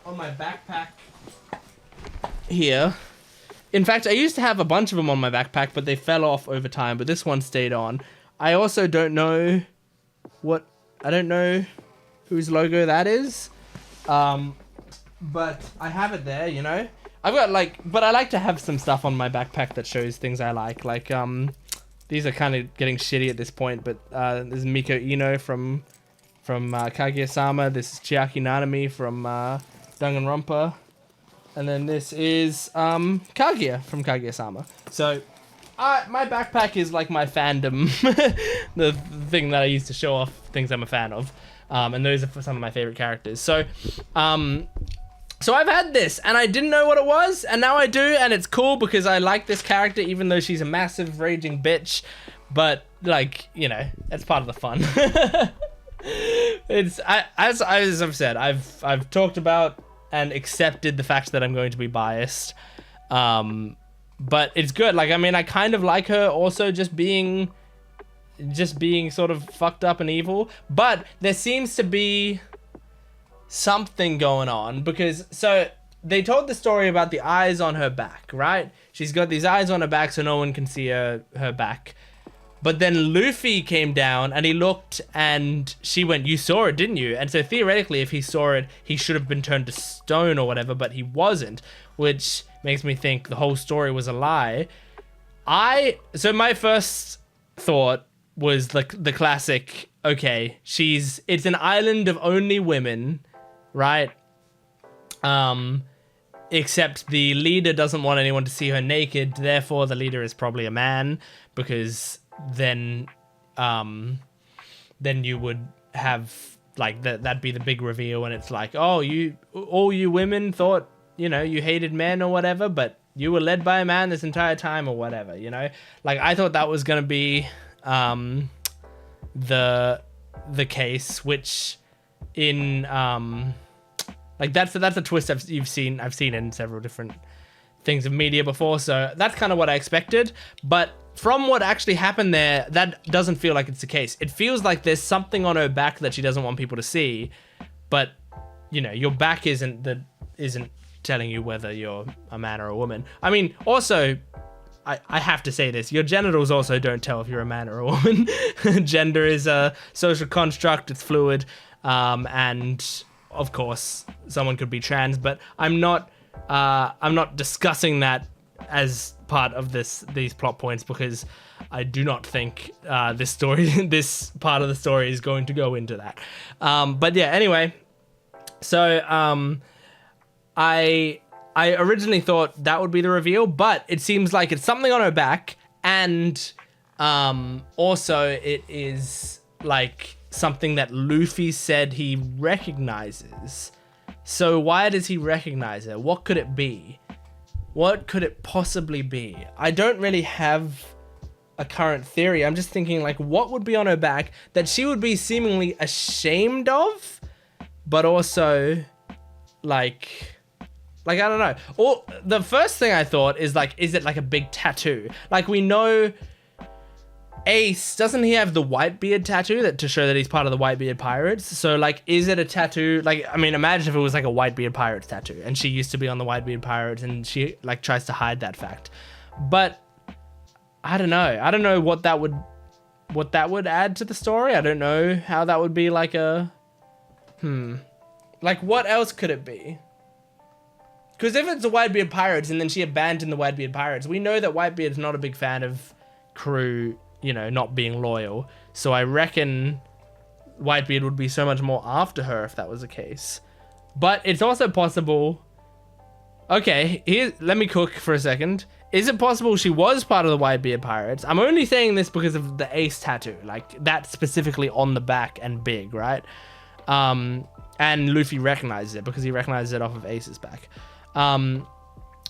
on my backpack here. In fact, I used to have a bunch of them on my backpack, but they fell off over time, but this one stayed on. I also don't know whose logo that is. But I have it there, you know? I've got but I like to have some stuff on my backpack that shows things I like. Like, these are kind of getting shitty at this point, but this is Miko Ino from Kaguya-sama. This is Chiaki Nanami from Danganronpa. And then this is Kaguya from Kaguya-sama. So my backpack is like my fandom, the thing that I use to show off things I'm a fan of. And those are for some of my favorite characters. So I've had this, and I didn't know what it was, and now I do, and it's cool because I like this character, even though she's a massive raging bitch. But like, you know, it's part of the fun. As I've said, I've talked about and accepted the fact that I'm going to be biased. But it's good. Like, I mean, I kind of like her also just being sort of fucked up and evil, but there seems to be something going on, because so they told the story about the eyes on her back, right? She's got these eyes on her back so no one can see her back. But then Luffy came down and he looked, and she went, "You saw it, didn't you?" And so theoretically, if he saw it, he should have been turned to stone or whatever, but he wasn't, which makes me think the whole story was a lie. So my first thought was like the classic, okay, it's an island of only women, right? Except the leader doesn't want anyone to see her naked, therefore the leader is probably a man, because then you would have like that'd be the big reveal, and it's like, oh, all you women thought, you know, you hated men or whatever, but you were led by a man this entire time or whatever, you know? Like, I thought that was gonna be the case, which in like that's a twist I've seen in several different things of media before, so that's kind of what I expected. But from what actually happened there, that doesn't feel like it's the case. It feels like there's something on her back that she doesn't want people to see, but you know, your back isn't telling you whether you're a man or a woman. I mean, also, I have to say this, your genitals also don't tell if you're a man or a woman. Gender is a social construct, it's fluid, and of course someone could be trans, but I'm not discussing that as part of these plot points, because I do not think this part of the story is going to go into that. But yeah, anyway, so I originally thought that would be the reveal, but it seems like it's something on her back, and also it is like something that Luffy said he recognizes. So why does he recognize her? What could it be? What could it possibly be? I don't really have a current theory. I'm just thinking, like, what would be on her back that she would be seemingly ashamed of, but also like I don't know. Or the first thing I thought is like, is it like a big tattoo? Like, we know Ace, doesn't he have the Whitebeard tattoo to show that he's part of the Whitebeard Pirates? So like, is it a tattoo? Like, I mean, imagine if it was like a Whitebeard Pirates tattoo and she used to be on the Whitebeard Pirates and she like tries to hide that fact. But I don't know. I don't know what that would add to the story. I don't know how that would be like a like, what else could it be? Because if it's the Whitebeard Pirates and then she abandoned the Whitebeard Pirates, we know that Whitebeard's not a big fan of crew, you know, not being loyal. So I reckon Whitebeard would be so much more after her if that was the case. But it's also possible... Okay, let me cook for a second. Is it possible she was part of the Whitebeard Pirates? I'm only saying this because of the Ace tattoo. Like, that's specifically on the back and big, right? And Luffy recognizes it because he recognizes it off of Ace's back.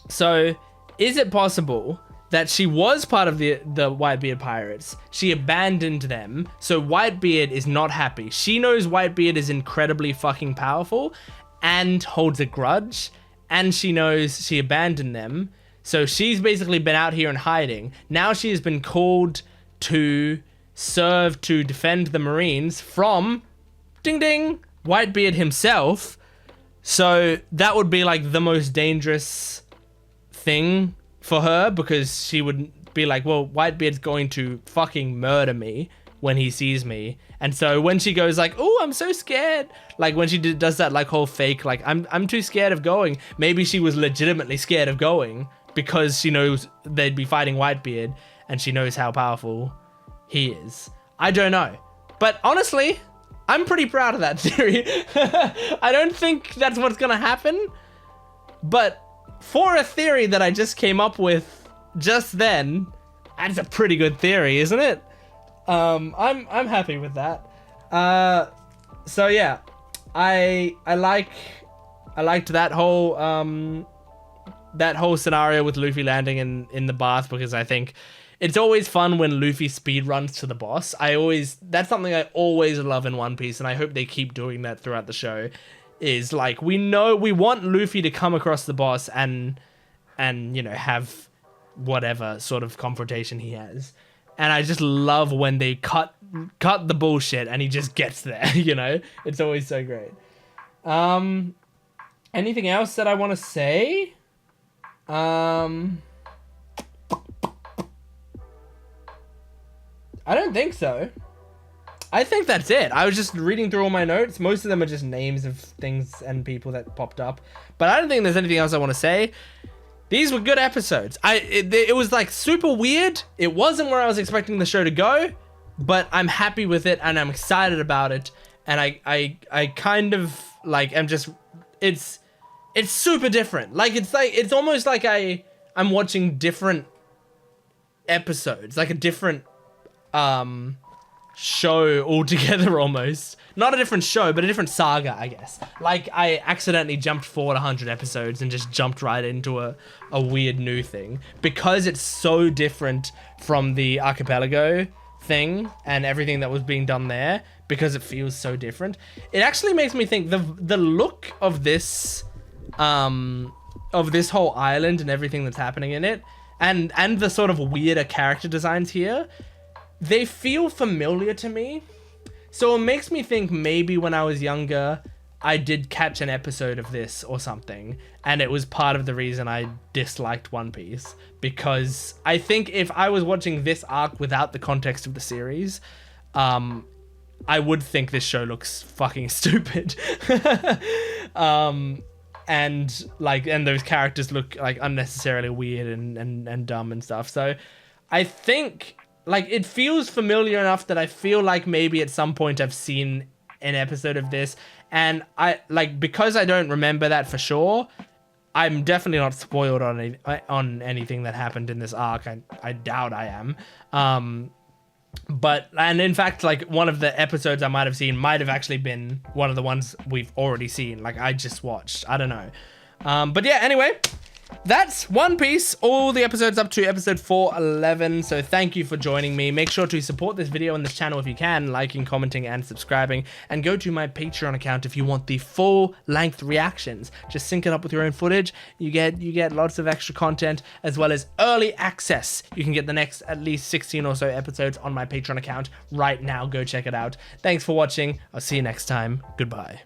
So, is it possible that she was part of the Whitebeard pirates. She abandoned them, so Whitebeard is not happy. She knows Whitebeard is incredibly fucking powerful and holds a grudge, and she knows she abandoned them. So she's basically been out here in hiding. Now she has been called to serve to defend the Marines from, ding ding, Whitebeard himself. So that would be like the most dangerous thing for her, because she would be like, well, Whitebeard's going to fucking murder me when he sees me. And so when she goes like, oh, I'm so scared, like when she does that like whole fake, like I'm too scared of going, maybe she was legitimately scared of going because she knows they'd be fighting Whitebeard and she knows how powerful he is. I don't know, but honestly, I'm pretty proud of that theory. I don't think that's what's gonna happen, but for a theory that I just came up with just then, that's a pretty good theory, isn't it? I'm happy with that. So yeah, I liked that whole scenario with Luffy landing in the bath, because I think it's always fun when Luffy speed runs to the boss. That's something I always love in One Piece, and I hope they keep doing that throughout the show. Is like, we want Luffy to come across the boss and you know, have whatever sort of confrontation he has. And I just love when they cut the bullshit and he just gets there, you know? It's always so great. Anything else that I want to say? I don't think so. I think that's it. I was just reading through all my notes. Most of them are just names of things and people that popped up. But I don't think there's anything else I want to say. These were good episodes. It was like super weird. It wasn't where I was expecting the show to go, but I'm happy with it and I'm excited about it. And I kind of like, I'm just, it's super different. Like, it's almost like I'm watching different episodes, like a different show altogether almost. Not a different show, but a different saga, I guess. Like, I accidentally jumped forward 100 episodes and just jumped right into a weird new thing. Because it's so different from the archipelago thing and everything that was being done there, because it feels so different, it actually makes me think the look of this whole island and everything that's happening in it, and the sort of weirder character designs here, they feel familiar to me. So it makes me think maybe when I was younger, I did catch an episode of this or something, and it was part of the reason I disliked One Piece. Because I think if I was watching this arc without the context of the series, I would think this show looks fucking stupid. And those characters look like unnecessarily weird and dumb and stuff. So I think, like, it feels familiar enough that I feel like maybe at some point I've seen an episode of this, and because I don't remember that for sure, I'm definitely not spoiled on anything that happened in this arc. I doubt I am. And in fact, like, one of the episodes I might have seen might have actually been one of the ones we've already seen, like I just watched. I don't know. But yeah, anyway, that's One Piece, all the episodes up to episode 411. So thank you for joining me. Make sure to support this video and this channel if you can, liking, commenting, and subscribing. And go to my Patreon account if you want the full-length reactions. Just sync it up with your own footage. You get lots of extra content, as well as early access. You can get the next at least 16 or so episodes on my Patreon account right now. Go check it out. Thanks for watching. I'll see you next time. Goodbye.